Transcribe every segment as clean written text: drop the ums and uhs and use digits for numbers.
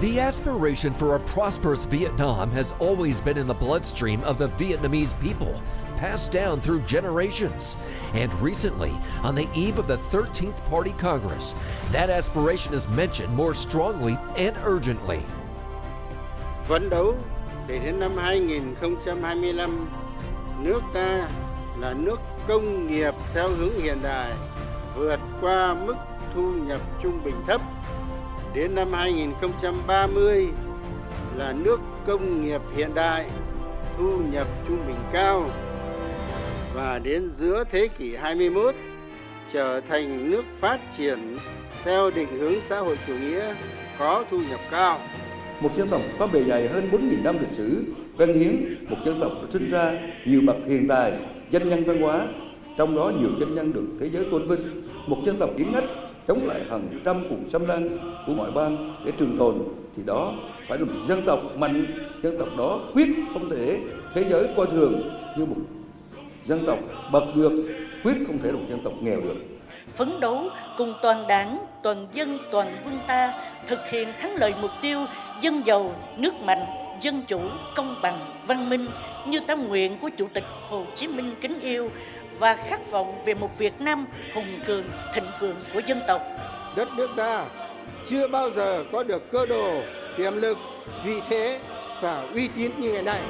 The aspiration for a prosperous Vietnam has always been in the bloodstream of the Vietnamese people, passed down through generations. And recently, on the eve of the 13th Party Congress, that aspiration is mentioned more strongly and urgently. Phấn đấu để đến năm 2025, nước ta là nước công nghiệp theo hướng hiện đại, vượt qua mức thu nhập trung bình thấp. Đến năm 2030 là nước công nghiệp hiện đại, thu nhập trung bình cao. Và đến giữa thế kỷ 21 trở thành nước phát triển theo định hướng xã hội chủ nghĩa có thu nhập cao. Một dân tộc có bề dày hơn 4.000 năm lịch sử, văn hiến, một dân tộc sinh ra nhiều bậc hiền tài, danh nhân văn hóa, trong đó nhiều danh nhân được thế giới tôn vinh. Một dân tộc hiển hách chống lại hàng trăm cuộc xâm lăng của ngoại bang để trường tồn, thì đó phải là một dân tộc mạnh. Dân tộc đó quyết không thể thế giới coi thường như một dân tộc bậc được, quyết không thể là một dân tộc nghèo được. Phấn đấu cùng toàn Đảng, toàn dân, toàn quân ta thực hiện thắng lợi mục tiêu dân giàu, nước mạnh, dân chủ, công bằng, văn minh như tâm nguyện của Chủ tịch Hồ Chí Minh kính yêu và khát vọng về một Việt Nam hùng cường, thịnh vượng của dân tộc. Đất nước ta chưa bao giờ có được cơ đồ, tiềm lực, vị thế và uy tín như ngày nay.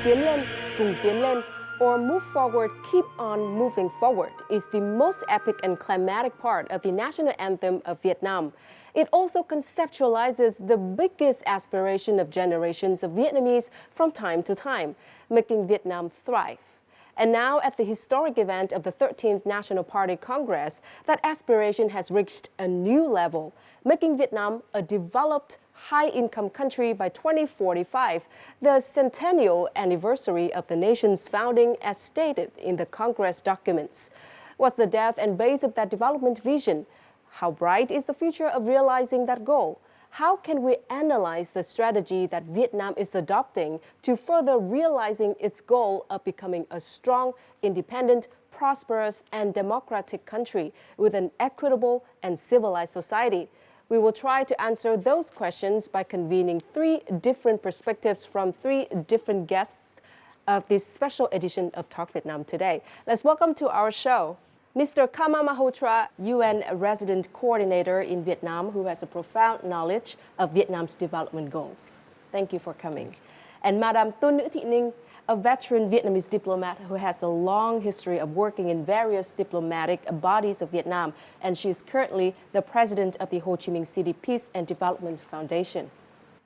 Tiến lên, cùng tiến lên, or move forward, keep on moving forward is the most epic and climatic part of the national anthem of Vietnam. It also conceptualizes the biggest aspiration of generations of Vietnamese from time to time, making Vietnam thrive. And now, at the historic event of the 13th National Party Congress, that aspiration has reached a new level, making Vietnam a developed, high-income country by 2045, the centennial anniversary of the nation's founding as stated in the Congress documents. What's the depth and base of that development vision? How bright is the future of realizing that goal? How can we analyze the strategy that Vietnam is adopting to further realizing its goal of becoming a strong, independent, prosperous, and democratic country with an equitable and civilized society? We will try to answer those questions by convening three different perspectives from three different guests of this special edition of Talk Vietnam today. Let's welcome to our show Mr. Kama Mahotra, UN Resident Coordinator in Vietnam, who has a profound knowledge of Vietnam's development goals. Thank you for coming. And Madam Tôn Nữ Thị Ninh, a veteran Vietnamese diplomat who has a long history of working in various diplomatic bodies of Vietnam, and she is currently the president of the Ho Chi Minh City Peace and Development Foundation.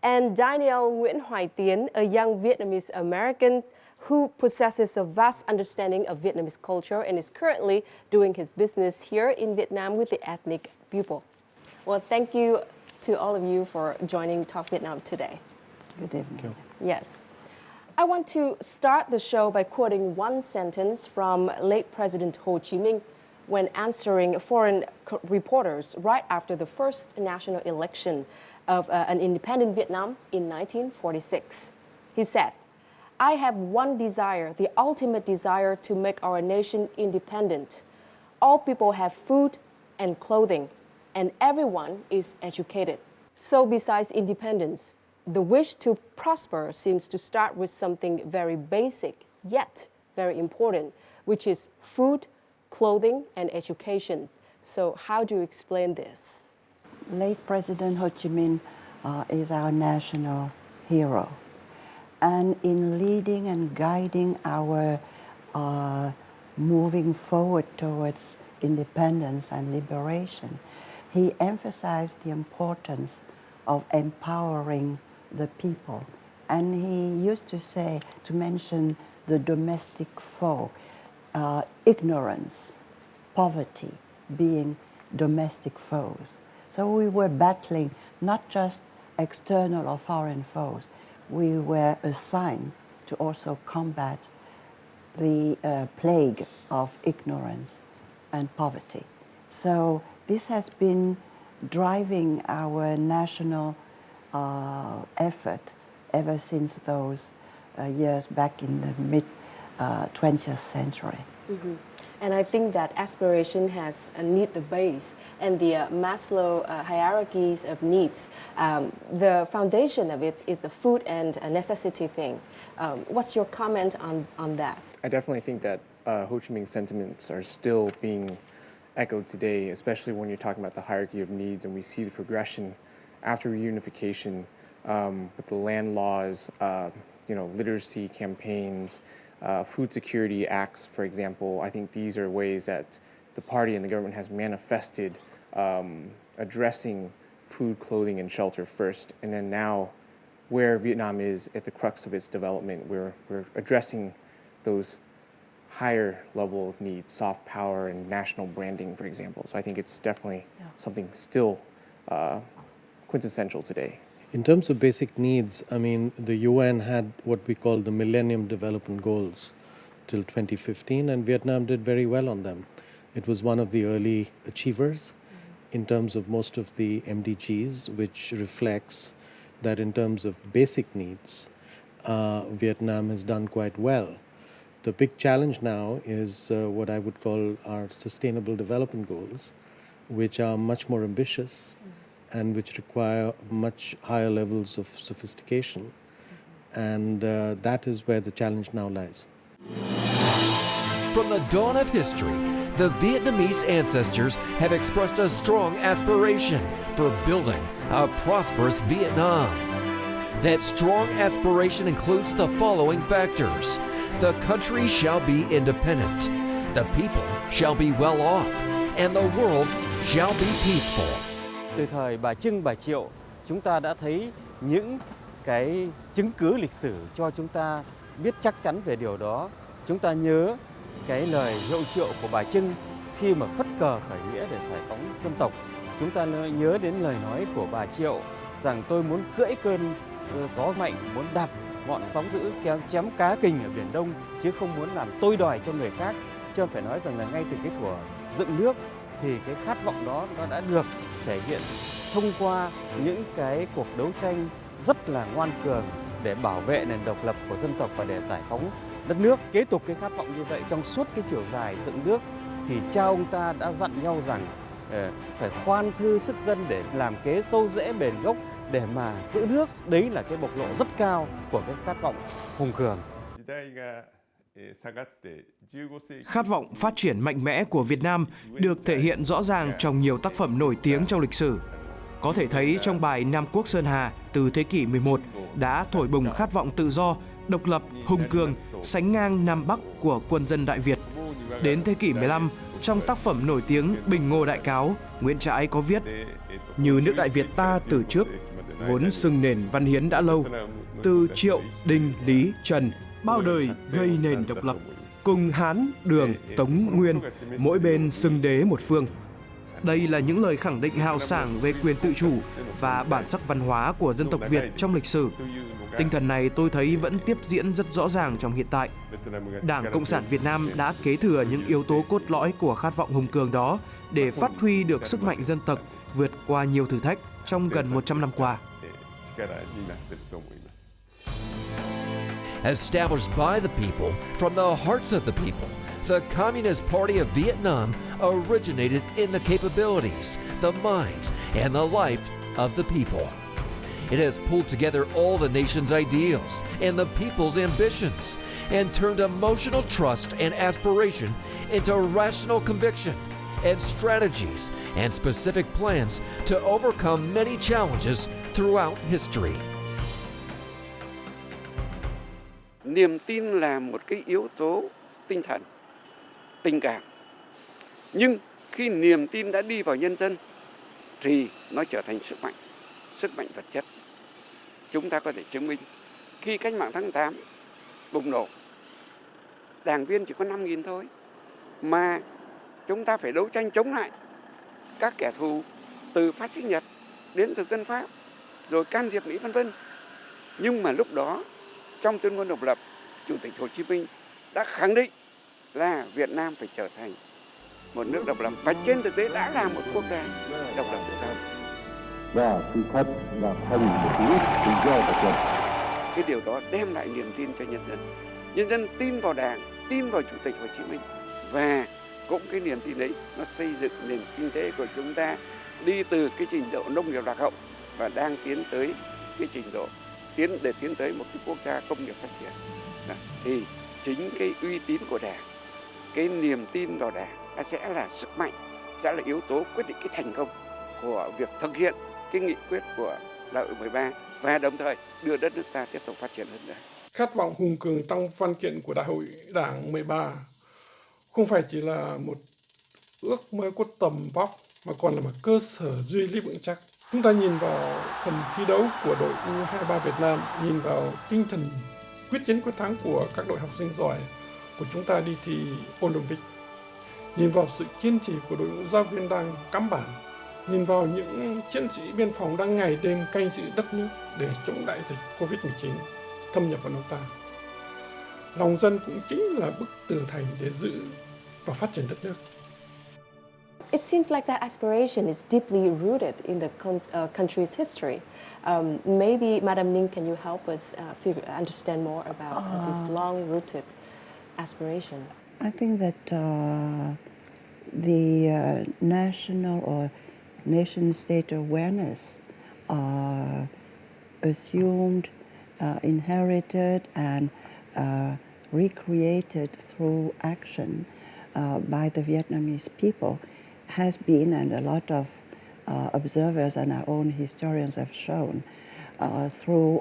And Daniel Nguyễn Hoài Tiến, a young Vietnamese American who possesses a vast understanding of Vietnamese culture and is currently doing his business here in Vietnam with the ethnic people. Well, thank you to all of you for joining Talk Vietnam today. Good evening. Yes. I want to start the show by quoting one sentence from late President Ho Chi Minh when answering foreign reporters right after the first national election of an independent Vietnam in 1946. He said, "I have one desire, the ultimate desire to make our nation independent. All people have food and clothing, and everyone is educated." So besides independence, the wish to prosper seems to start with something very basic, yet very important, which is food, clothing, and education. So how do you explain this? Late President Ho Chi Minh is our national hero. And in leading and guiding our moving forward towards independence and liberation, he emphasized the importance of empowering the people. And he used to mention the domestic foe, ignorance, poverty being domestic foes. So we were battling not just external or foreign foes, we were assigned to also combat the plague of ignorance and poverty. So this has been driving our national effort ever since those years back in the mid-20th century. Mm-hmm. And I think that aspiration has a need the base and the Maslow hierarchies of needs. The foundation of it is the food and necessity thing. What's your comment on that? I definitely think that Ho Chi Minh's sentiments are still being echoed today, especially when you're talking about the hierarchy of needs, and we see the progression after reunification with the land laws, literacy campaigns, food security acts, for example. I think these are ways that the party and the government has manifested addressing food, clothing, and shelter first. And then now, where Vietnam is at the crux of its development, we're addressing those higher level of needs, soft power and national branding, for example. So I think it's definitely something still quintessential today. In terms of basic needs, I mean, the UN had what we call the Millennium Development Goals till 2015, and Vietnam did very well on them. It was one of the early achievers in terms of most of the MDGs, which reflects that in terms of basic needs, Vietnam has done quite well. The big challenge now is what I would call our Sustainable Development Goals, which are much more ambitious and which require much higher levels of sophistication. And that is where the challenge now lies. From the dawn of history, the Vietnamese ancestors have expressed a strong aspiration for building a prosperous Vietnam. That strong aspiration includes the following factors. The country shall be independent, the people shall be well off, and the world shall be peaceful. Từ thời bà Chương, bà Triệu, chúng ta đã thấy những cái chứng cứ lịch sử cho chúng ta biết chắc chắn về điều đó. Chúng ta nhớ cái lời hiệu triệu của bà Chương khi mà phất cờ khởi nghĩa để giải phóng dân tộc. Chúng ta nhớ đến lời nói của bà Triệu rằng tôi muốn cưỡi cơn gió mạnh, muốn đạp ngọn sóng dữ, chém cá kình ở Biển Đông, chứ không muốn làm tôi đòi cho người khác. Chứ phải nói rằng là ngay từ cái thuở dựng nước thì cái khát vọng đó nó đã được thể hiện thông qua những cái cuộc đấu tranh rất là ngoan cường để bảo vệ nền độc lập của dân tộc và để giải phóng đất nước. Kế tục cái khát vọng như vậy trong suốt cái chiều dài dựng nước thì cha ông ta đã dặn nhau rằng phải khoan thư sức dân để làm kế sâu rễ bền gốc để mà giữ nước. Đấy là cái bộc lộ rất cao của cái khát vọng hùng cường. Khát vọng phát triển mạnh mẽ của Việt Nam được thể hiện rõ ràng trong nhiều tác phẩm nổi tiếng trong lịch sử. Có thể thấy trong bài Nam Quốc Sơn Hà từ thế kỷ 11 đã thổi bùng khát vọng tự do, độc lập, hùng cường, sánh ngang Nam Bắc của quân dân Đại Việt. Đến thế kỷ 15, trong tác phẩm nổi tiếng Bình Ngô Đại Cáo, Nguyễn Trãi có viết: như nước Đại Việt ta từ trước, vốn xưng nền văn hiến đã lâu, từ Triệu, Đinh, Lý, Trần, bao đời gây nền độc lập, cùng Hán, Đường, Tống, Nguyên, mỗi bên xưng đế một phương. Đây là những lời khẳng định hào sảng về quyền tự chủ và bản sắc văn hóa của dân tộc Việt trong lịch sử. Tinh thần này tôi thấy vẫn tiếp diễn rất rõ ràng trong hiện tại. Đảng Cộng sản Việt Nam đã kế thừa những yếu tố cốt lõi của khát vọng hùng cường đó để phát huy được sức mạnh dân tộc vượt qua nhiều thử thách trong gần 100 năm qua. Established by the people, from the hearts of the people, the Communist Party of Vietnam originated in the capabilities, the minds, and the life of the people. It has pulled together all the nation's ideals and the people's ambitions and turned emotional trust and aspiration into rational conviction and strategies and specific plans to overcome many challenges throughout history. Niềm tin là một cái yếu tố tinh thần, tình cảm. Nhưng khi niềm tin đã đi vào nhân dân thì nó trở thành sức mạnh vật chất. Chúng ta có thể chứng minh khi cách mạng tháng 8 bùng nổ, đảng viên chỉ có 5.000 thôi, mà chúng ta phải đấu tranh chống lại các kẻ thù từ phát xít Nhật đến thực dân Pháp, rồi can thiệp Mỹ v.v. Nhưng mà lúc đó trong tuyên ngôn độc lập, Chủ tịch Hồ Chí Minh đã khẳng định là Việt Nam phải trở thành một nước độc lập và trên thực tế đã là một quốc gia độc lập tự do. Và sự thật là thành một nước tự do độc lập. cái điều đó đem lại niềm tin cho nhân dân. Nhân dân tin vào Đảng, tin vào Chủ tịch Hồ Chí Minh, và cũng cái niềm tin đấy nó xây dựng nền kinh tế của chúng ta đi từ cái trình độ nông nghiệp lạc hậu và đang tiến tới cái trình độ để tiến tới một cái quốc gia công nghiệp phát triển. Thì chính cái uy tín của Đảng, cái niềm tin vào Đảng sẽ là sức mạnh, sẽ là yếu tố quyết định cái thành công của việc thực hiện cái nghị quyết của Đại hội 13 và đồng thời đưa đất nước ta tiếp tục phát triển hơn nữa. Khát vọng hùng cường trong văn kiện của Đại hội Đảng 13 không phải chỉ là một ước mơ có tầm vóc mà còn là một cơ sở duy lý vững chắc. Chúng ta nhìn vào phần thi đấu của đội U23 Việt Nam, nhìn vào tinh thần quyết chiến quyết thắng của các đội học sinh giỏi của chúng ta đi thi Olympic, nhìn vào sự kiên trì của đội ngũ giáo viên đang cắm bản, nhìn vào những chiến sĩ biên phòng đang ngày đêm canh giữ đất nước để chống đại dịch Covid-19 thâm nhập vào nước ta. Lòng dân cũng chính là bức tường thành để giữ và phát triển đất nước. It seems like that aspiration is deeply rooted in the country's history. Maybe, Madam Ninh, can you help us understand more about this long-rooted aspiration? I think that the national or nation-state awareness are assumed, inherited, and recreated through action by the Vietnamese people has been, and a lot of observers and our own historians have shown, through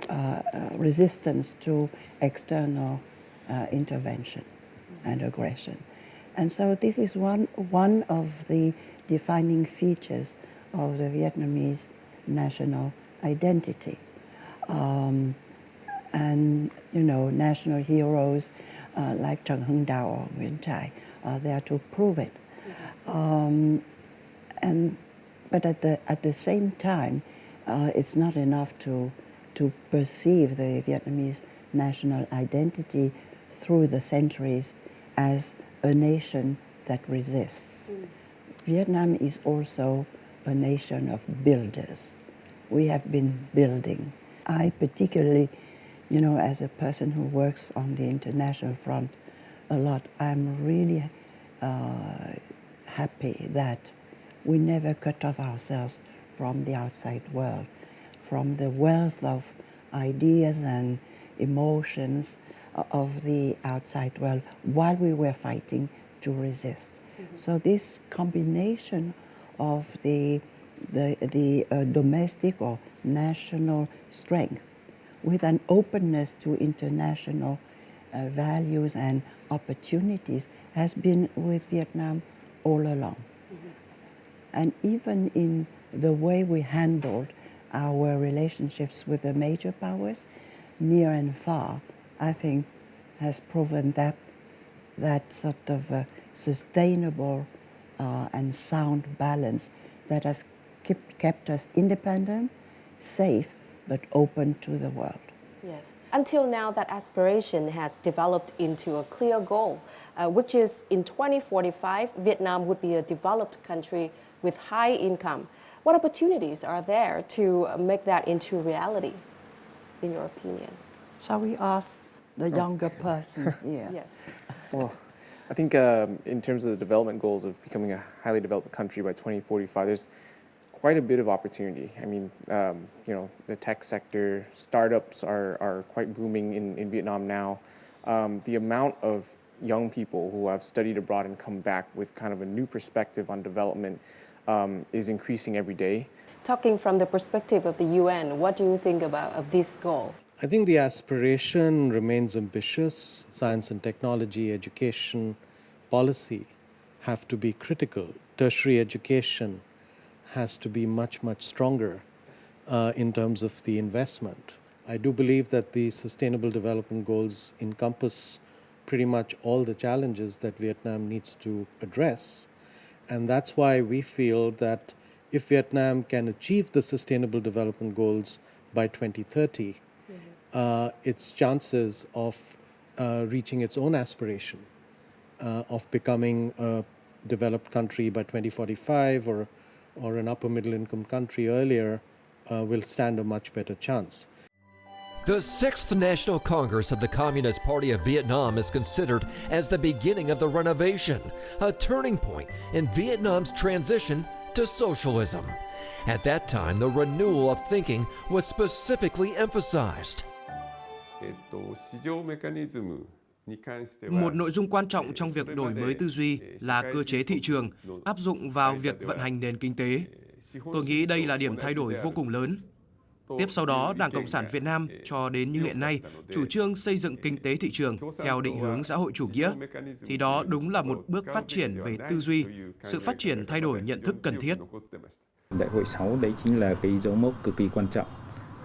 resistance to external intervention and aggression. And so this is one of the defining features of the Vietnamese national identity. And, you know, national heroes like Hứng or Nguyễn Trãi are there to prove it. But at the same time, it's not enough to perceive the Vietnamese national identity through the centuries as a nation that resists. Vietnam is also a nation of builders. We have been building. I particularly, you know, as a person who works on the international front a lot, I'm really happy that we never cut off ourselves from the outside world, from the wealth of ideas and emotions of the outside world while we were fighting to resist. So this combination of the domestic or national strength with an openness to international values and opportunities has been with Vietnam all along. And even in the way we handled our relationships with the major powers, near and far, I think has proven that sort of sustainable and sound balance that has kept us independent, safe, but open to the world. Yes. Until now, that aspiration has developed into a clear goal, which is in 2045, Vietnam would be a developed country with high income. What opportunities are there to make that into reality, in your opinion? Shall we ask the younger person here? Yes. Well, I think in terms of the development goals of becoming a highly developed country by 2045, there's quite a bit of opportunity. I mean, you know, the tech sector, startups are quite booming in Vietnam now. The amount of young people who have studied abroad and come back with kind of a new perspective on development is increasing every day. Talking from the perspective of the UN, what do you think of this goal? I think the aspiration remains ambitious. Science and technology, education, policy have to be critical. Tertiary education has to be much, much stronger in terms of the investment. I do believe that the Sustainable Development Goals encompass pretty much all the challenges that Vietnam needs to address. And that's why we feel that if Vietnam can achieve the Sustainable Development Goals by 2030, its chances of reaching its own aspiration of becoming a developed country by 2045 or an upper middle income country earlier will stand a much better chance. The Sixth National Congress of the Communist Party of Vietnam is considered as the beginning of the renovation, a turning point in Vietnam's transition to socialism. At that time, the renewal of thinking was specifically emphasized. Một nội dung quan trọng trong việc đổi mới tư duy là cơ chế thị trường áp dụng vào việc vận hành nền kinh tế. Tôi nghĩ đây là điểm thay đổi vô cùng lớn. Tiếp sau đó, Đảng Cộng sản Việt Nam cho đến như hiện nay chủ trương xây dựng kinh tế thị trường theo định hướng xã hội chủ nghĩa, thì đó đúng là một bước phát triển về tư duy, sự phát triển thay đổi nhận thức cần thiết. Đại hội 6 đấy chính là cái dấu mốc cực kỳ quan trọng.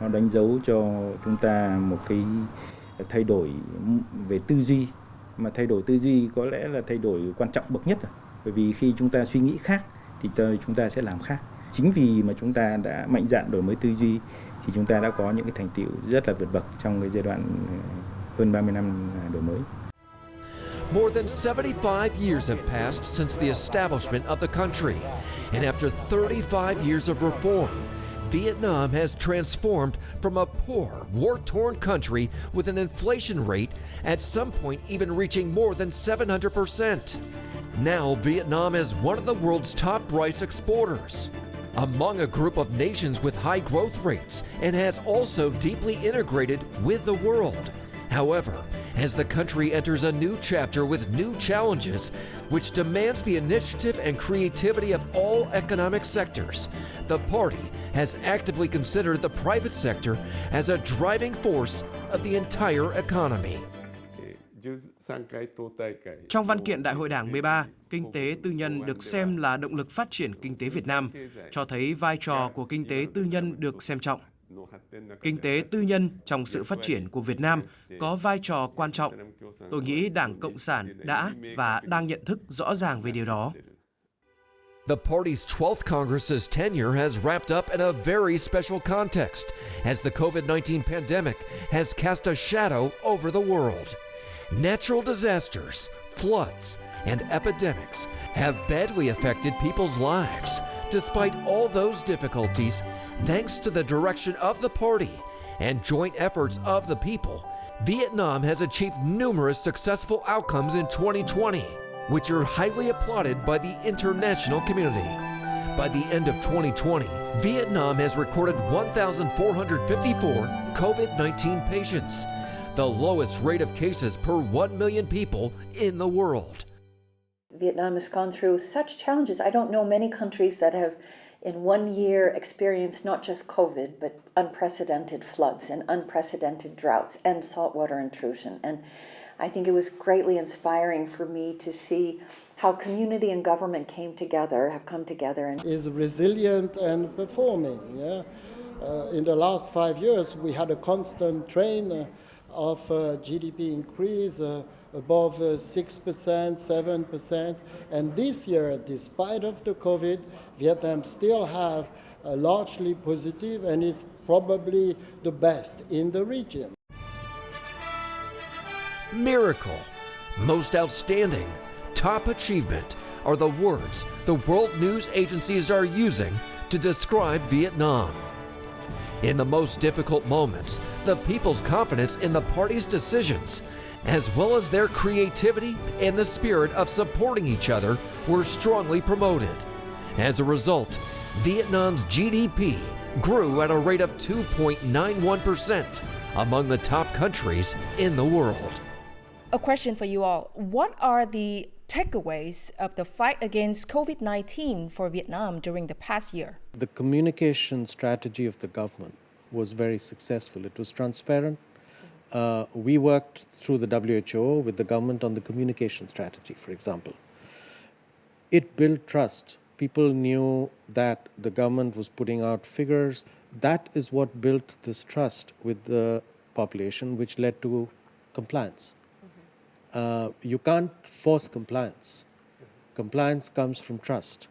Nó đánh dấu cho chúng ta một cái thay đổi về tư duy, mà thay đổi tư duy có lẽ là thay đổi quan trọng bậc nhất. Bởi vì khi chúng ta suy nghĩ khác thì chúng ta sẽ làm khác. Chính vì mà chúng ta đã mạnh dạn đổi mới tư duy thì chúng ta đã có những cái thành tựu rất là vượt bậc trong cái giai đoạn hơn 30 năm đổi mới. More than 75 years have passed since the establishment of the country, and after 35 years of reform, Vietnam has transformed from a poor, war-torn country with an inflation rate at some point even reaching more than 700%. Now Vietnam is one of the world's top rice exporters, among a group of nations with high growth rates, and has also deeply integrated with the world. However, as the country enters a new chapter with new challenges, which demands the initiative and creativity of all economic sectors, the party has actively considered the private sector as a driving force of the entire economy. Trong văn kiện Đại hội Đảng 13, kinh tế tư nhân được xem là động lực phát triển kinh tế Việt Nam, cho thấy vai trò của kinh tế tư nhân được xem trọng. Kinh tế tư nhân trong sự phát triển của Việt Nam có vai trò quan trọng. Tôi nghĩ Đảng Cộng sản đã và đang nhận thức rõ ràng về điều đó. The party's 12th Congress's tenure has wrapped up in a very special context, as the COVID-19 pandemic has cast a shadow over the world. Natural disasters, floods, and epidemics have badly affected people's lives. Despite all those difficulties, thanks to the direction of the party and joint efforts of the people, Vietnam has achieved numerous successful outcomes in 2020, which are highly applauded by the international community. By the end of 2020, Vietnam has recorded 1,454 COVID-19 patients, the lowest rate of cases per 1 million people in the world. Vietnam has gone through such challenges. I don't know many countries that have in 1 year experienced not just COVID, but unprecedented floods and unprecedented droughts and saltwater intrusion. And I think it was greatly inspiring for me to see how community and government have come together. And is resilient and performing. Yeah? In the last 5 years, we had a constant trend of GDP increase above 6%, 7%. And this year, despite of the COVID, Vietnam still have a largely positive, and it's probably the best in the region. Miracle, most outstanding, top achievement are the words the world news agencies are using to describe Vietnam. In the most difficult moments, the people's confidence in the party's decisions, as well as their creativity and the spirit of supporting each other, were strongly promoted. As a result, Vietnam's GDP grew at a rate of 2.91%, among the top countries in the world. A question for you all. What are the takeaways of the fight against COVID-19 for Vietnam during the past year? The communication strategy of the government was very successful. It was transparent. We worked through the WHO with the government on the communication strategy, for example. It built trust. People knew that the government was putting out figures. That is what built this trust with the population, which led to compliance. You can't force compliance. Compliance comes from trust.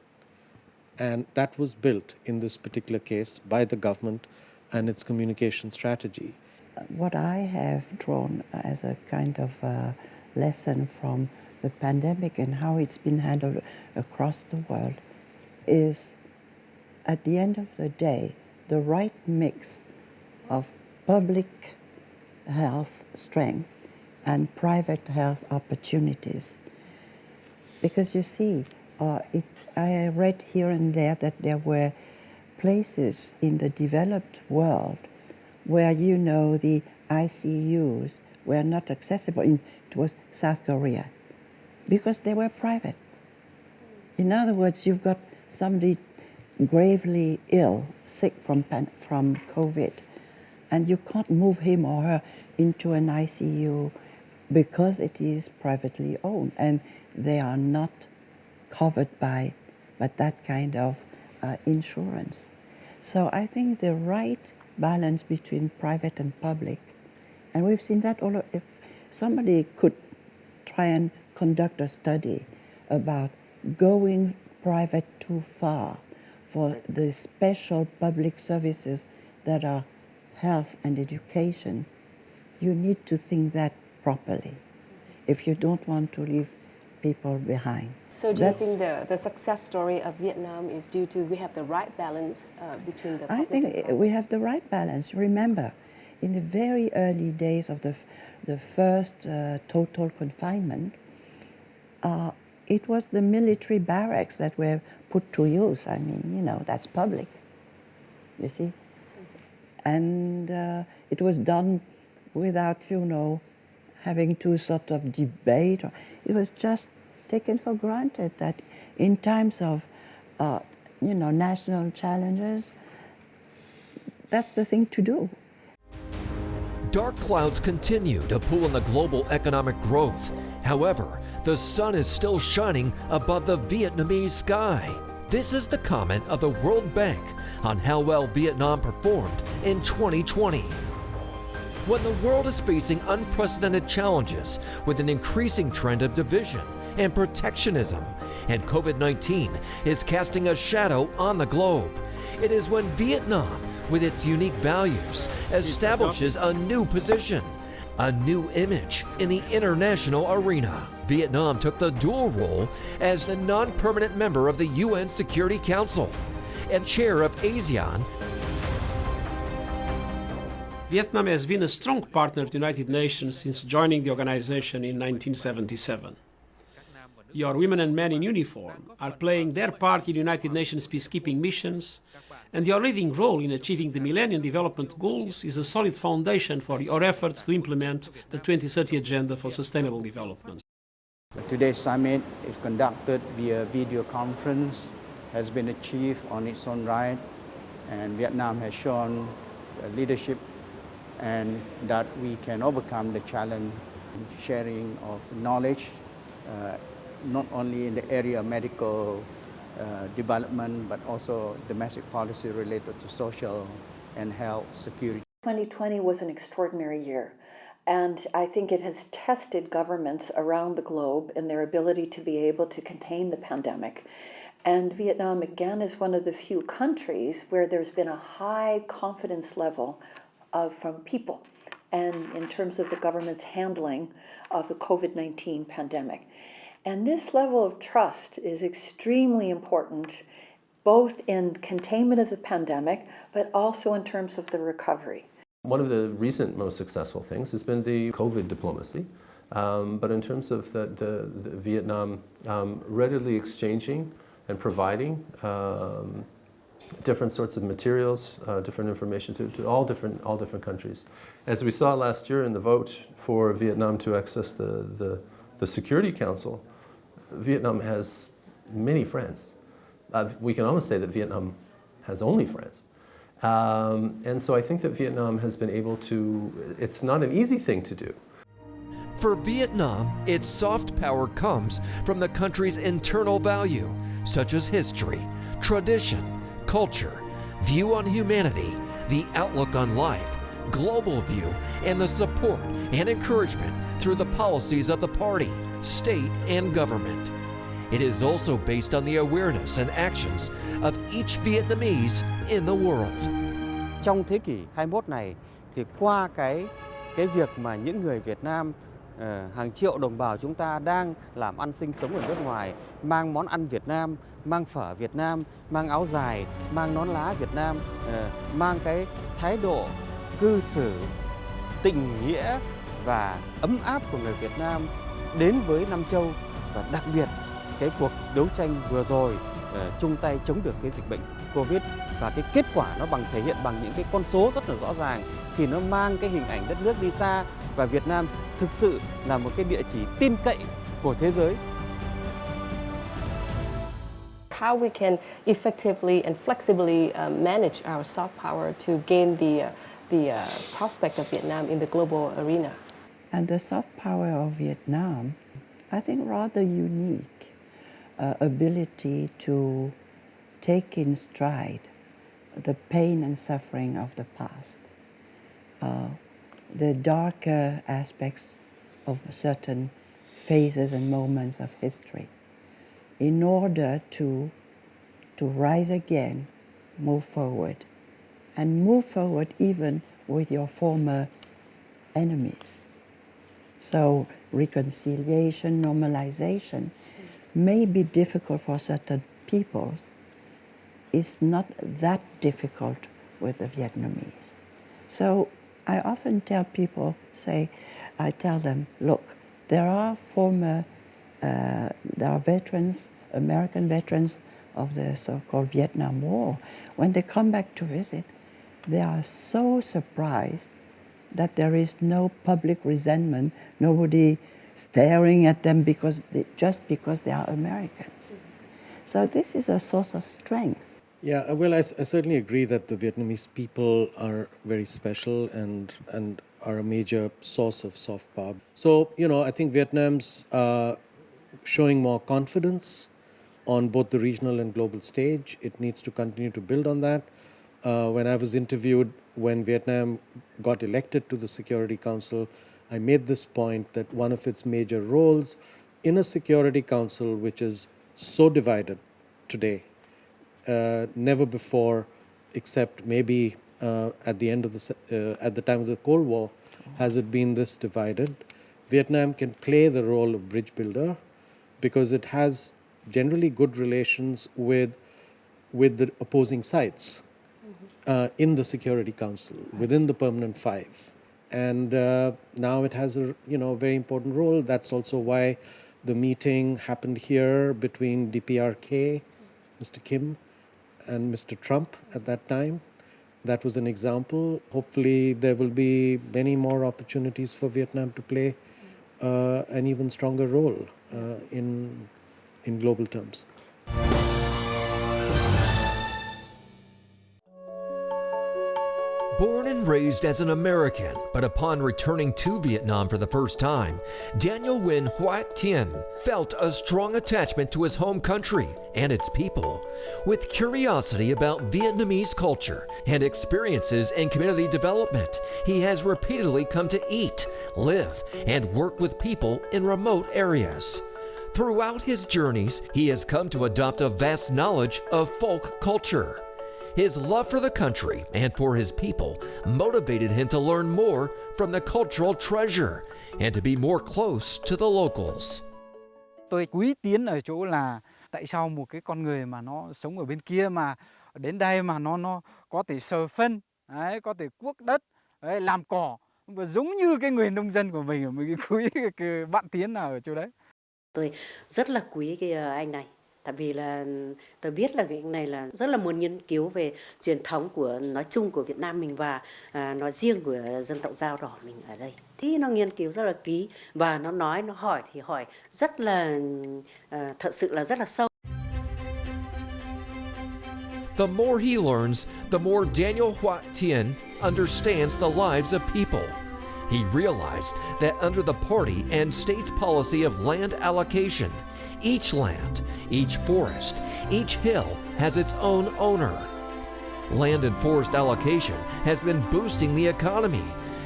And that was built in this particular case by the government and its communication strategy. What I have drawn as a kind of lesson from the pandemic and how it's been handled across the world is, at the end of the day, the right mix of public health strength and private health opportunities. Because you see, I read here and there that there were places in the developed world where, the ICUs were not accessible. It was South Korea, because they were private. In other words, you've got somebody gravely ill, sick from COVID, and you can't move him or her into an ICU because it is privately owned, and they are not covered by that kind of insurance. So I think the right balance between private and public, and we've seen that all. If somebody could try and conduct a study about going private too far for the special public services that are health and education, you need to think that properly if you don't want to leave people behind. So do you think the success story of Vietnam is due to we have the right balance between the public I think we have the right balance. Remember, in the very early days of the first total confinement, it was the military barracks that were put to use. I mean, that's public, you see. And it was done without, having to sort of debate. It was just taken for granted that in times of, national challenges, that's the thing to do. Dark clouds continue to pool in the global economic growth. However, the sun is still shining above the Vietnamese sky. This is the comment of the World Bank on how well Vietnam performed in 2020. When the world is facing unprecedented challenges with an increasing trend of division and protectionism, and COVID-19 is casting a shadow on the globe, it is when Vietnam, with its unique values, establishes a new position, a new image in the international arena. Vietnam took the dual role as the non-permanent member of the UN Security Council and chair of ASEAN. Vietnam has been a strong partner of the United Nations since joining the organization in 1977. Your women and men in uniform are playing their part in United Nations peacekeeping missions, and your leading role in achieving the Millennium Development Goals is a solid foundation for your efforts to implement the 2030 Agenda for Sustainable Development. Today's summit is conducted via video conference, has been achieved on its own right, and Vietnam has shown leadership and that we can overcome the challenge, sharing of knowledge, not only in the area of medical development, but also domestic policy related to social and health security. 2020 was an extraordinary year, and I think it has tested governments around the globe in their ability to be able to contain the pandemic. And Vietnam, again, is one of the few countries where there's been a high confidence level from people, and in terms of the government's handling of the COVID-19 pandemic. And this level of trust is extremely important, both in containment of the pandemic, but also in terms of the recovery. One of the recent most successful things has been the COVID diplomacy. But in terms of the Vietnam readily exchanging and providing different sorts of materials, different information to all different countries. As we saw last year in the vote for Vietnam to access the Security Council, Vietnam has many friends. We can almost say that Vietnam has only friends. And so I think that Vietnam has been able to, it's not an easy thing to do. For Vietnam, its soft power comes from the country's internal value, such as history, tradition, culture, view on humanity, the outlook on life, global view, and the support and encouragement through the policies of the party, state, and government. It is also based on the awareness and actions of each Vietnamese in the world. Trong thế kỷ 21 này thì qua cái việc mà những người Việt Nam hàng triệu đồng bào chúng ta đang làm ăn sinh sống ở nước ngoài, mang món ăn Việt Nam, mang phở Việt Nam, mang áo dài, mang nón lá Việt Nam, mang cái thái độ cư xử tình nghĩa và ấm áp của người Việt Nam đến với Nam Châu, và đặc biệt cái cuộc đấu tranh vừa rồi chung tay chống được cái dịch bệnh Covid, và cái kết quả nó thể hiện bằng những cái con số rất là rõ ràng, thì nó mang cái hình ảnh đất nước đi xa, và Việt Nam thực sự là một cái địa chỉ tin cậy của thế giới. How we can effectively and flexibly manage our soft power to gain the prospect of Vietnam in the global arena. And the soft power of Vietnam, I think, rather unique ability to take in stride the pain and suffering of the past, the darker aspects of certain phases and moments of history, in order to rise again, move forward, and move forward even with your former enemies. So reconciliation, normalization may be difficult for certain peoples. It's not that difficult with the Vietnamese. So I often tell people, I tell them, look, there are veterans, American veterans of the so-called Vietnam War. When they come back to visit, they are so surprised that there is no public resentment, nobody staring at them just because they are Americans. So this is a source of strength. Yeah, well, I certainly agree that the Vietnamese people are very special and are a major source of soft power. So, I think Vietnam's showing more confidence on both the regional and global stage. It needs to continue to build on that. When I was interviewed, when Vietnam got elected to the Security Council, I made this point that one of its major roles in a Security Council which is so divided today, never before, except maybe at the time of the Cold War, has it been this divided. Vietnam can play the role of bridge builder because it has generally good relations with the opposing sides in the Security Council, within the Permanent Five. And now it has a very important role. That's also why the meeting happened here between DPRK, Mr. Kim, and Mr. Trump at that time. That was an example. Hopefully there will be many more opportunities for Vietnam to play an even stronger role in global terms. Born and raised as an American, but upon returning to Vietnam for the first time, Daniel Nguyen Hoat Tiến felt a strong attachment to his home country and its people. With curiosity about Vietnamese culture and experiences in community development, he has repeatedly come to eat, live, and work with people in remote areas. Throughout his journeys, he has come to adopt a vast knowledge of folk culture. His love for the country and for his people motivated him to learn more from the cultural treasure and to be more close to the locals. Tôi quý Tiến ở chỗ là tại sao một cái con người mà nó sống ở bên kia mà đến đây mà nó có thể sờ phân, đấy, có thể cuốc đất, đấy, làm cỏ, giống như cái người nông dân của mình quý cái bạn Tiến nào ở chỗ đấy. Tôi rất là quý cái anh này. Tại vì là tôi biết là cái này là rất là muốn nghiên cứu về truyền thống của nói chung của Việt Nam mình và nói riêng của dân tộc Dao Đỏ mình ở đây. Thì nó nghiên cứu rất là kỹ và nó nói, nó hỏi thì hỏi rất là thật sự là rất là sâu. The more he learns, the more Daniel Hoat Tiến understands the lives of people. He realized that under the party and state's policy of land allocation, each land, each forest, each hill has its own owner. Land and forest allocation has been boosting the economy,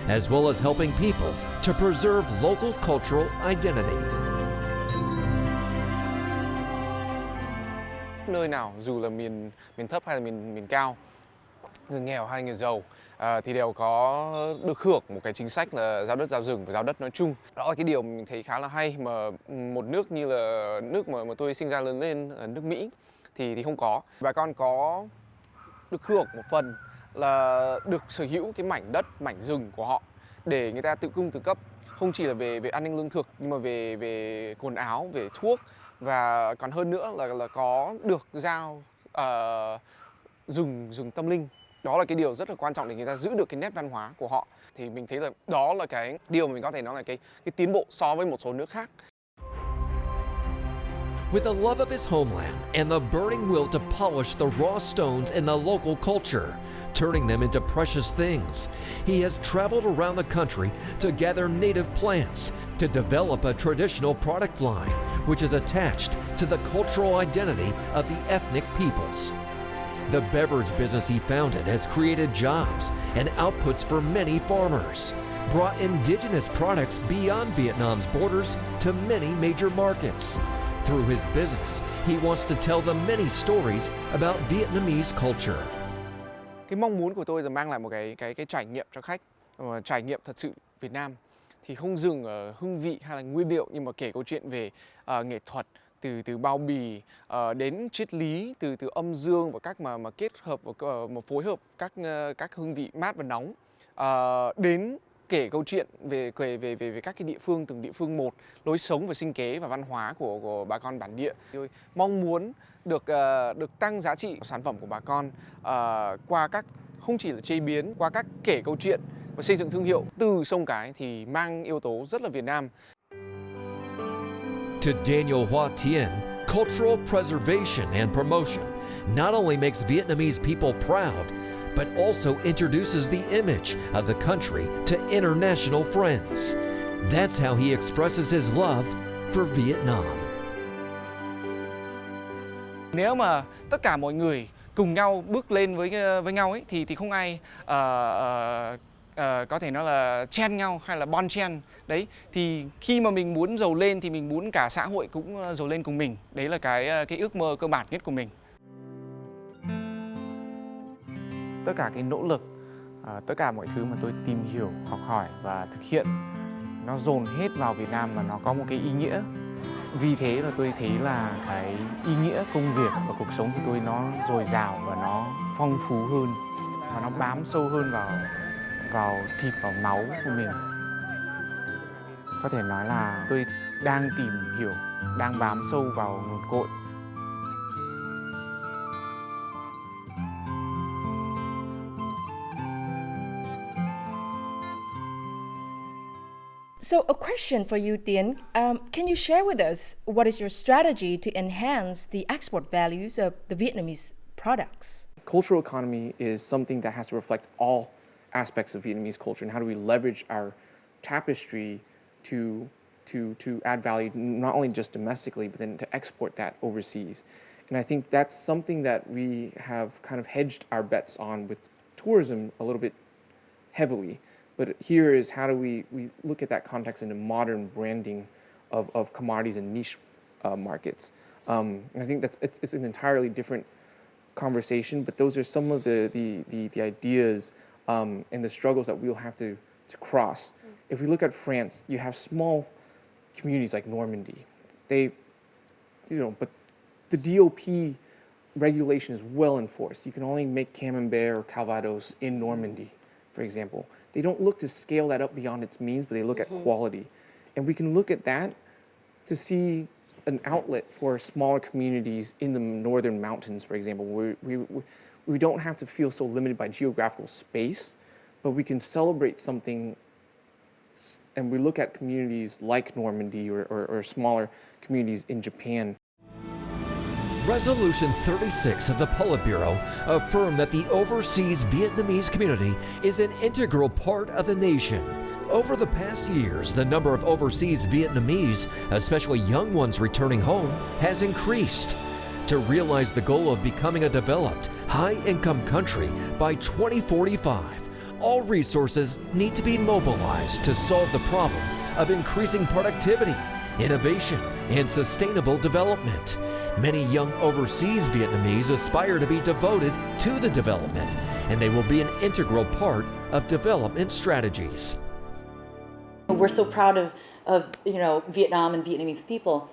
as well as helping people to preserve local cultural identity. Nơi nào, dù là miền thấp hay là miền cao, người nghèo hay người giàu, thì đều có được hưởng một cái chính sách là giao đất giao rừng và giao đất nói chung. Đó là cái điều mình thấy khá là hay mà một nước như là nước mà tôi sinh ra lớn lên ở nước Mỹ thì không có. Bà con có được hưởng một phần là được sở hữu cái mảnh đất, mảnh rừng của họ, để người ta tự cung tự cấp, không chỉ là về an ninh lương thực nhưng mà về quần áo, về thuốc, và còn hơn nữa là có được giao rừng tâm linh. Đó là cái điều rất là quan trọng để người ta giữ được cái nét văn hóa của họ. Thì mình thấy là đó là cái điều mà mình có thể nói là cái tiến bộ so với một số nước khác. With a love of his homeland and the burning will to polish the raw stones in the local culture, turning them into precious things, he has traveled around the country to gather native plants to develop a traditional product line, which is attached to the cultural identity of the ethnic peoples. The beverage business he founded has created jobs and outputs for many farmers, brought indigenous products beyond Vietnam's borders to many major markets. Through his business, he wants to tell the many stories about Vietnamese culture. Cái mong muốn của tôi là mang lại một cái trải nghiệm cho khách, trải nghiệm thật sự Việt Nam, thì không dừng ở hương vị hay là nguyên liệu, nhưng mà kể câu chuyện về nghệ thuật, từ bao bì đến triết lý, từ âm dương và cách mà kết hợp và phối hợp các hương vị mát và nóng, đến kể câu chuyện về các cái địa phương, từng địa phương một, lối sống và sinh kế và văn hóa của bà con bản địa. Tôi mong muốn được tăng giá trị sản phẩm của bà con qua các, không chỉ là chế biến, qua các kể câu chuyện và xây dựng thương hiệu. Từ sông Cái thì mang yếu tố rất là Việt Nam. To Daniel Hoa Tien, cultural preservation and promotion not only makes Vietnamese people proud, but also introduces the image of the country to international friends. That's how he expresses his love for Vietnam. Nếu mà tất cả mọi người cùng nhau bước lên với nhau ấy, thì không ai có thể nói là chen nhau hay là bon chen. Đấy, thì khi mà mình muốn giàu lên thì mình muốn cả xã hội cũng giàu lên cùng mình. Đấy là cái ước mơ cơ bản nhất của mình. Tất cả cái nỗ lực, tất cả mọi thứ mà tôi tìm hiểu, học hỏi và thực hiện, nó dồn hết vào Việt Nam và nó có một cái ý nghĩa. Vì thế là tôi thấy là cái ý nghĩa công việc và cuộc sống của tôi nó dồi dào và nó phong phú hơn, và nó bám sâu hơn vào thịt, vào máu của mình. Có thể nói là tôi đang tìm hiểu, đang bám sâu vào nguồn cội. So a question for you, Tiến. Can you share with us what is your strategy to enhance the export values of the Vietnamese products? Cultural economy is something that has to reflect all aspects of Vietnamese culture, and how do we leverage our tapestry to add value not only just domestically but then to export that overseas. And I think that's something that we have kind of hedged our bets on with tourism a little bit heavily. But here is how do we look at that context in a modern branding of commodities and niche markets. And I think it's an entirely different conversation, but those are some of the ideas and the struggles that we'll have to cross. If we look at France, you have small communities like Normandy. But the DOP regulation is well enforced. You can only make Camembert or Calvados in Normandy, for example. They don't look to scale that up beyond its means, but they look at quality. And we can look at that to see an outlet for smaller communities in the northern mountains, for example, where we don't have to feel so limited by geographical space, but we can celebrate something. And we look at communities like Normandy or smaller communities in Japan. Resolution 36 of the Politburo affirmed that the overseas Vietnamese community is an integral part of the nation. Over the past years, the number of overseas Vietnamese, especially young ones returning home, has increased. To realize the goal of becoming a developed, high-income country by 2045, all resources need to be mobilized to solve the problem of increasing productivity, innovation, and sustainable development. Many young overseas Vietnamese aspire to be devoted to the development, and they will be an integral part of development strategies. We're so proud of Vietnam and Vietnamese people,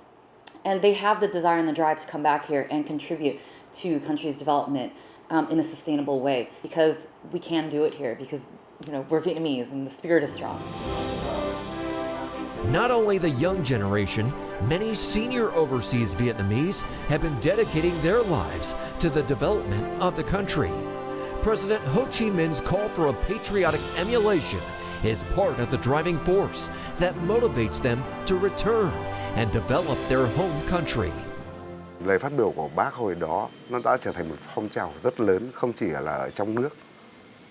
and they have the desire and the drive to come back here and contribute to the country's development in a sustainable way, because we can do it here, because we're Vietnamese and the spirit is strong. Not only the young generation, many senior overseas Vietnamese have been dedicating their lives to the development of the country. President Ho Chi Minh's call for a patriotic emulation is part of the driving force that motivates them to return and develop their home country. Lời phát biểu của bác hồi đó nó đã trở thành một phong trào rất lớn, không chỉ là ở trong nước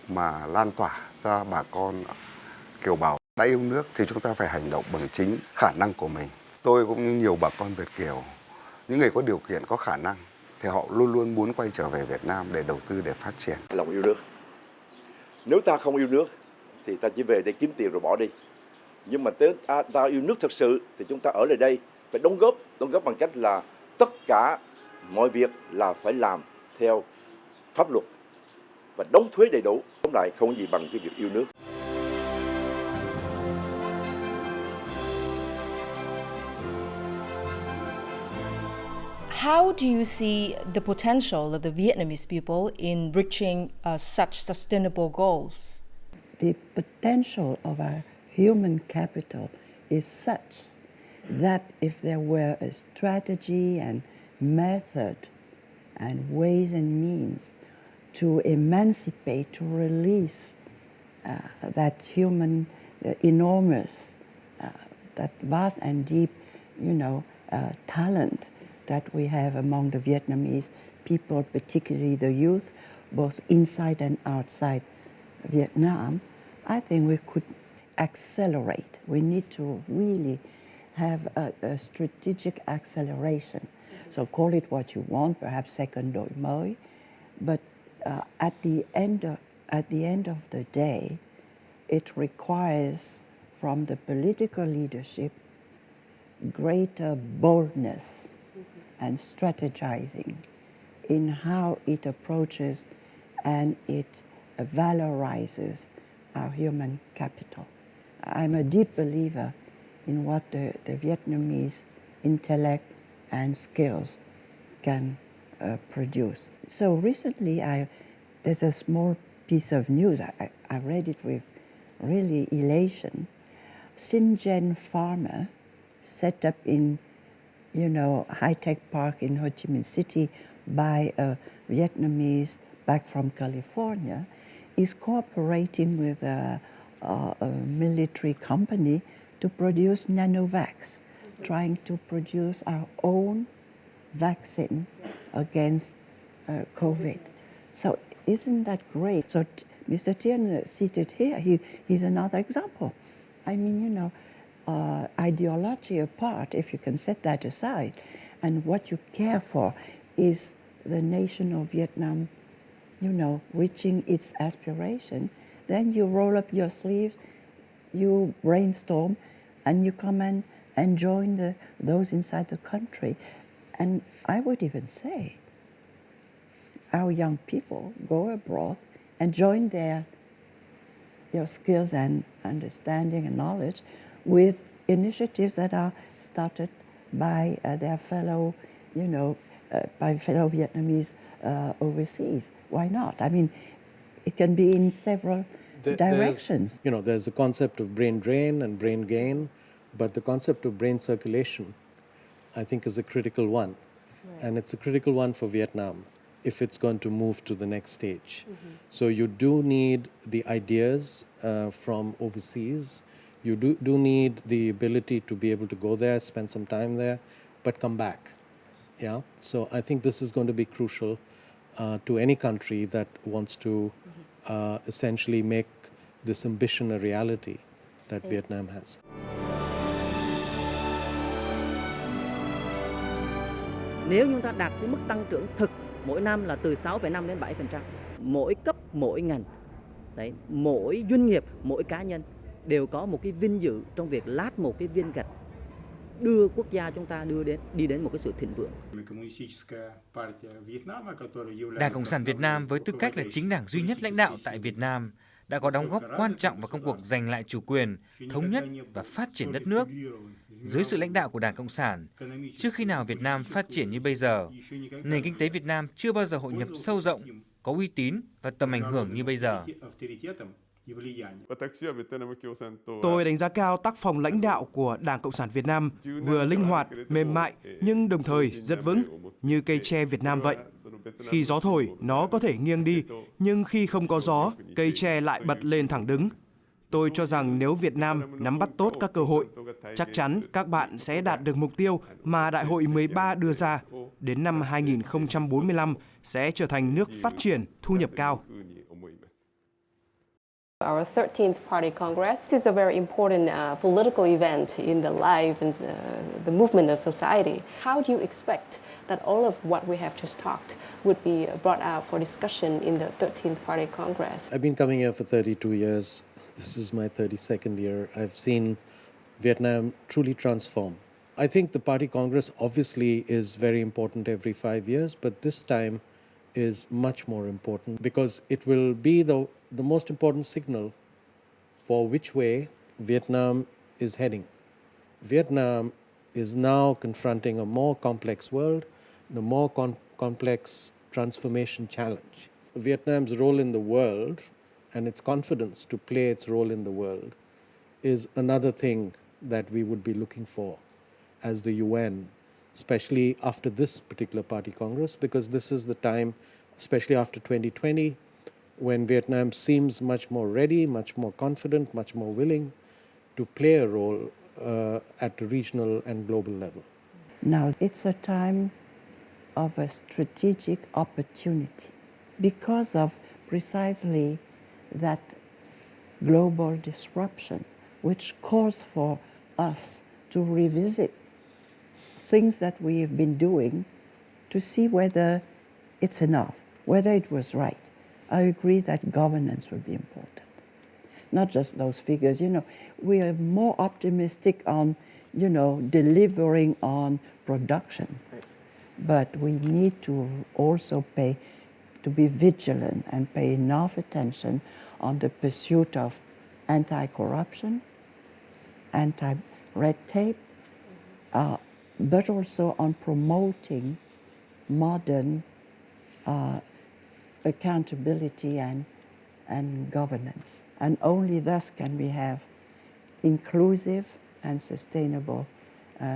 mà lan tỏa ra bà con kiều bào. Đã yêu nước thì chúng ta phải hành động bằng chính khả năng của mình. Tôi cũng như nhiều bà con Việt kiều, những người có điều kiện, có khả năng thì họ luôn luôn muốn quay trở về Việt Nam để đầu tư, để phát triển. Lòng yêu nước. Nếu ta không yêu nước thì ta chỉ về để kiếm tiền rồi bỏ đi. Nhưng mà ta yêu nước thật sự thì chúng ta ở lại đây phải đóng góp bằng cách là tất cả mọi việc là phải làm theo pháp luật và đóng thuế đầy đủ. Tóm lại không có gì bằng cái việc yêu nước. How do you see the potential of the Vietnamese people in reaching such sustainable goals? The potential of our human capital is such that if there were a strategy and method and ways and means to emancipate, to release that human, enormous, that vast and deep, talent that we have among the Vietnamese people, particularly the youth, both inside and outside Vietnam, I think we could accelerate. We need to really have a strategic acceleration. So call it what you want, perhaps second đổi mới, but at the end of the day, it requires from the political leadership greater boldness and strategizing in how it approaches and it valorizes our human capital. I'm a deep believer in what the Vietnamese intellect and skills can produce. So recently there's a small piece of news, I read it with really elation. Syngenta Pharma set up in high-tech park in Ho Chi Minh City by a Vietnamese back from California, is cooperating with a military company to produce nanovax, trying to produce our own vaccine against COVID. So isn't that great? So Mr. Tiến seated here, he's another example. I mean, ideology apart, if you can set that aside, and what you care for is the nation of Vietnam, reaching its aspiration, then you roll up your sleeves, you brainstorm, and you come and join those inside the country. And I would even say, our young people go abroad and join your skills and understanding and knowledge with initiatives that are started by their fellow, by fellow Vietnamese overseas. Why not? I mean, it can be in several directions. There's a concept of brain drain and brain gain, but the concept of brain circulation, I think, is a critical one. Right. And it's a critical one for Vietnam if it's going to move to the next stage. Mm-hmm. So you do need the ideas from overseas. You do need the ability to be able to go there, spend some time there, but come back. Yeah. So I think this is going to be crucial to any country that wants to essentially make this ambition a reality that Vietnam has. Nếu chúng ta đạt cái mức tăng trưởng thực mỗi năm là từ 6,5 đến 7%, mỗi cấp, mỗi ngành, đấy, mỗi doanh nghiệp, mỗi cá nhân đều có một cái vinh dự trong việc lát một cái viên gạch đưa quốc gia chúng ta đi đến một cái sự thịnh vượng. Đảng Cộng sản Việt Nam với tư cách là chính đảng duy nhất lãnh đạo tại Việt Nam đã có đóng góp quan trọng vào công cuộc giành lại chủ quyền, thống nhất và phát triển đất nước. Dưới sự lãnh đạo của Đảng Cộng sản, trước khi nào Việt Nam phát triển như bây giờ, nền kinh tế Việt Nam chưa bao giờ hội nhập sâu rộng, có uy tín và tầm ảnh hưởng như bây giờ. Tôi đánh giá cao tác phong lãnh đạo của Đảng Cộng sản Việt Nam, vừa linh hoạt, mềm mại nhưng đồng thời rất vững, như cây tre Việt Nam vậy. Khi gió thổi, nó có thể nghiêng đi, nhưng khi không có gió, cây tre lại bật lên thẳng đứng. Tôi cho rằng nếu Việt Nam nắm bắt tốt các cơ hội, chắc chắn các bạn sẽ đạt được mục tiêu mà Đại hội 13 đưa ra. Đến năm 2045 sẽ trở thành nước phát triển, thu nhập cao. Our 13th Party Congress is a very important political event in the life and the movement of society. How do you expect that all of what we have just talked would be brought out for discussion in the 13th Party Congress? I've been coming here for 32 years. This is my 32nd year. I've seen Vietnam truly transform. I think the Party Congress obviously is very important every 5 years, but this time is much more important because it will be the most important signal for which way Vietnam is heading. Vietnam is now confronting a more complex world, a more complex transformation challenge. Vietnam's role in the world and its confidence to play its role in the world is another thing that we would be looking for as the UN, especially after this particular Party Congress, because this is the time, especially after 2020, when Vietnam seems much more ready, much more confident, much more willing to play a role at the regional and global level. Now, it's a time of a strategic opportunity because of precisely that global disruption, which calls for us to revisit things that we have been doing to see whether it's enough, whether it was right. I agree that governance will be important. Not just those figures, we are more optimistic on, delivering on production. But we need to also to be vigilant and pay enough attention on the pursuit of anti-corruption, anti-red tape, but also on promoting modern accountability and governance. And only thus can we have inclusive and sustainable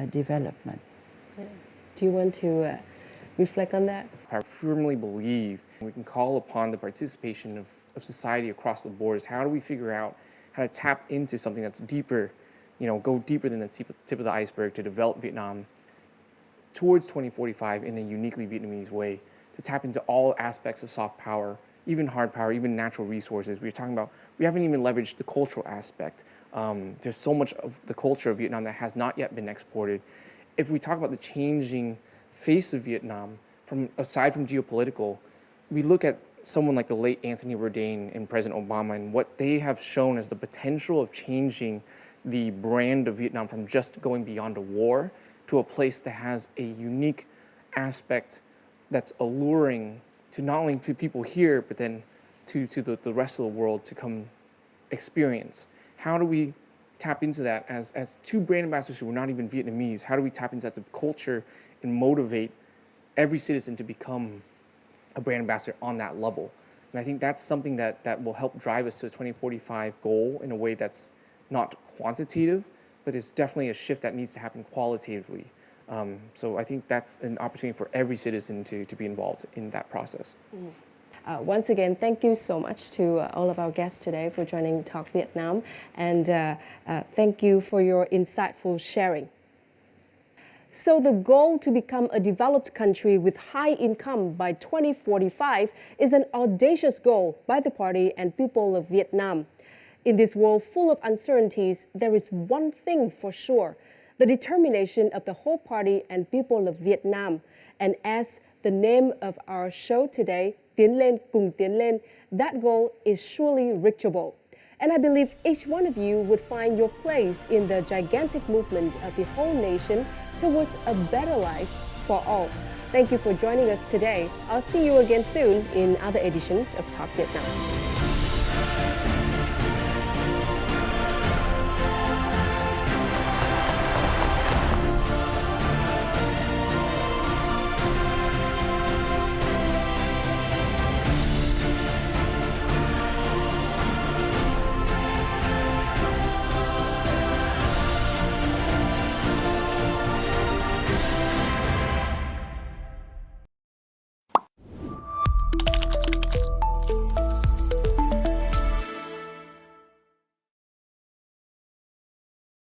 development. Do you want to reflect on that? I firmly believe we can call upon the participation of society across the borders. How do we figure out how to tap into something that's deeper, go deeper than the tip of the iceberg to develop Vietnam towards 2045 in a uniquely Vietnamese way, to tap into all aspects of soft power, even hard power, even natural resources. We haven't even leveraged the cultural aspect. There's so much of the culture of Vietnam that has not yet been exported. If we talk about the changing face of Vietnam, aside from geopolitical, we look at someone like the late Anthony Bourdain and President Obama and what they have shown as the potential of changing the brand of Vietnam from just going beyond a war to a place that has a unique aspect that's alluring to not only people here, but then to the rest of the world to come experience. How do we tap into that as two brand ambassadors who are not even Vietnamese? How do we tap into that, the culture, and motivate every citizen to become a brand ambassador on that level? And I think that's something that will help drive us to the 2045 goal in a way that's not quantitative, but it's definitely a shift that needs to happen qualitatively. So I think that's an opportunity for every citizen to be involved in that process. Once again, thank you so much to all of our guests today for joining Talk Vietnam, and thank you for your insightful sharing. So the goal to become a developed country with high income by 2045 is an audacious goal by the party and people of Vietnam. In this world full of uncertainties, there is one thing for sure: the determination of the whole party and people of Vietnam. And as the name of our show today, Tiến lên, cùng tiến lên, that goal is surely reachable. And I believe each one of you would find your place in the gigantic movement of the whole nation towards a better life for all. Thank you for joining us today. I'll see you again soon in other editions of Talk Vietnam.